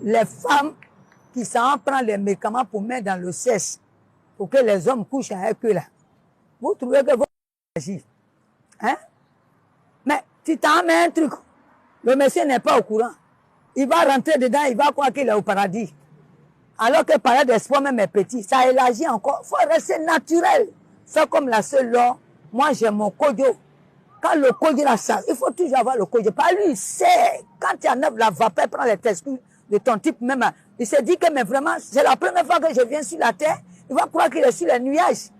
les femmes qui s'en prennent les médicaments pour mettre dans le sexe, pour que les hommes couchent avec eux là. Vous trouvez que vous agissez? Hein? Mais tu t'en mets un truc. Le monsieur n'est pas au courant. Il va rentrer dedans, il va croire qu'il est au paradis. Alors que parler d'espoir même est petit. Ça élargit encore. Il faut rester naturel. C'est comme la seule loi. Moi, j'ai mon kodio. Quand le kodio là, ça, il faut toujours avoir le kodio. Pas lui, il sait. Quand il enlève la vapeur, prend les testicules de ton type même. Il se dit que mais vraiment, c'est la première fois que je viens sur la terre. Il va croire qu'il est sur les nuages.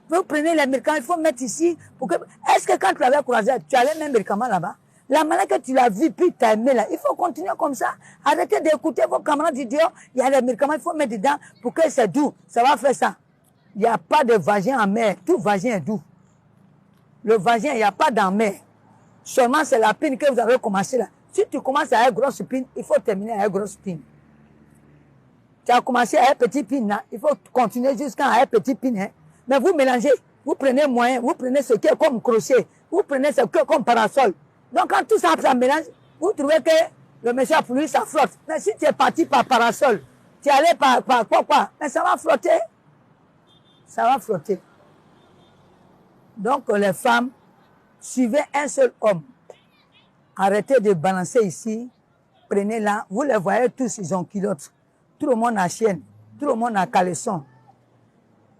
Vous prenez les médicaments, il faut mettre ici. Pour que... Est-ce que quand tu l'avais croisé, tu avais même médicaments là-bas? La manière que tu l'as vu, puis tu as aimé là, il faut continuer comme ça. Arrêtez d'écouter vos camarades du dehors. Il y a les médicaments, il faut mettre dedans pour que c'est doux. Ça va faire ça. Il n'y a pas de vagin en mer. Tout vagin est doux. Le vagin, il n'y a pas d'en mer. Seulement, c'est la pine que vous avez commencé là. Si tu commences à une grosse pine, il faut terminer à une grosse pine. Tu as commencé à une petite pine là, il faut continuer jusqu'à une petite pine. Hein. Mais vous mélangez, vous prenez moyen, vous prenez ce qui est comme crochet, vous prenez ce qui est comme parasol. Donc quand tout ça, ça mélange, vous trouvez que le monsieur pour lui, ça flotte. Mais si tu es parti par parasol, tu es allé par quoi, mais ça va flotter. Ça va flotter. Donc les femmes, suivez un seul homme. Arrêtez de balancer ici, prenez là, vous les voyez tous, ils ont culottes. Tout le monde a chienne, tout le monde a caleçon.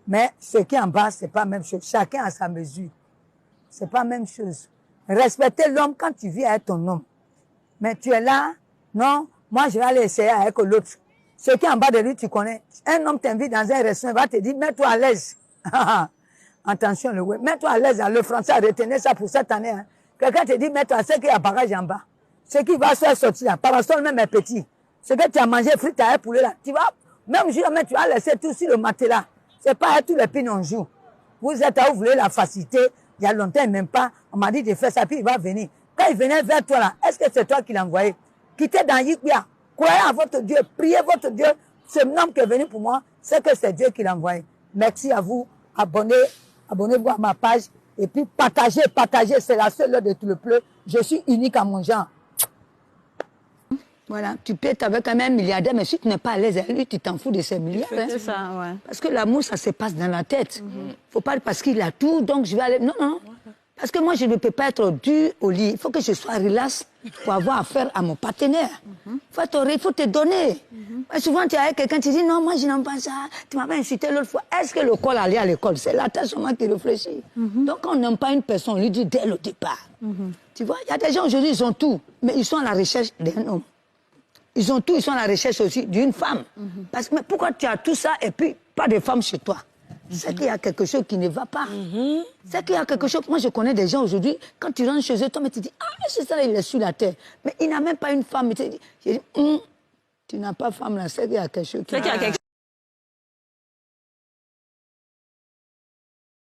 Mais ce qui est en bas, c'est pas la même chose. Chacun a sa mesure. C'est pas la même chose. Respectez l'homme quand tu vis avec ton homme. Mais tu es là, non, moi je vais aller essayer avec l'autre. Ce qui est en bas de lui, tu connais. Un homme t'invite dans un restaurant, il va te dire, mets-toi à l'aise. Attention, mets-toi à l'aise. Le français a retenu ça pour cette année. Hein. Quelqu'un te dit, mets-toi à ce qu'il y a barrage en bas. Ce qui va se faire sortir là, parasol même est petit. Ce que tu as mangé, frites avec poulet là, tu vas, même jour, tu vas laisser tout sur le matelas. C'est pas à tous les pins on joue. Vous êtes à où vous voulez la facilité. Il y a longtemps, même pas. On m'a dit de faire ça, puis il va venir. Quand il venait vers toi là, est-ce que c'est toi qui l'as envoyé? Quittez dans Yikbia. Croyez à votre Dieu. Priez votre Dieu. Ce nom qui est venu pour moi, c'est que c'est Dieu qui l'a envoyé. Merci à vous. Abonnez-vous à ma page. Et puis partagez. C'est la seule heure de tout le pleu. Je suis unique à mon genre. Voilà, tu peux être avec un milliardaire, mais si tu n'es pas à l'aise avec lui, tu t'en fous de ses milliards. C'est ça, ouais. Parce que l'amour, ça se passe dans la tête. Faut pas parce qu'il a tout, donc je vais aller... Non. Parce que moi, je ne peux pas être dur au lit. Il faut que je sois relax pour avoir affaire à mon partenaire. Il faut te donner. Mais souvent, tu es avec quelqu'un, tu dis, non, moi, je n'aime pas ça. Tu m'avais insulté l'autre fois. Est-ce que le col allait à l'école? C'est la tête seulement qui réfléchit. Donc, on n'aime pas une personne, on lui dit dès le départ. Tu vois, il y a des gens aujourd'hui, ils ont tout, mais ils sont à la recherche d'un homme. Ils ont tout, ils sont à la recherche aussi d'une femme. Parce que mais pourquoi tu as tout ça et puis pas de femme chez toi? C'est qu'il y a quelque chose qui ne va pas. C'est qu'il y a quelque chose... Moi, je connais des gens aujourd'hui, quand tu rentres chez eux, toi, tu dis, ah, c'est ça, il est sur la terre. Mais il n'a même pas une femme. Je dis, tu n'as pas femme là, c'est qu'il y a quelque chose qui...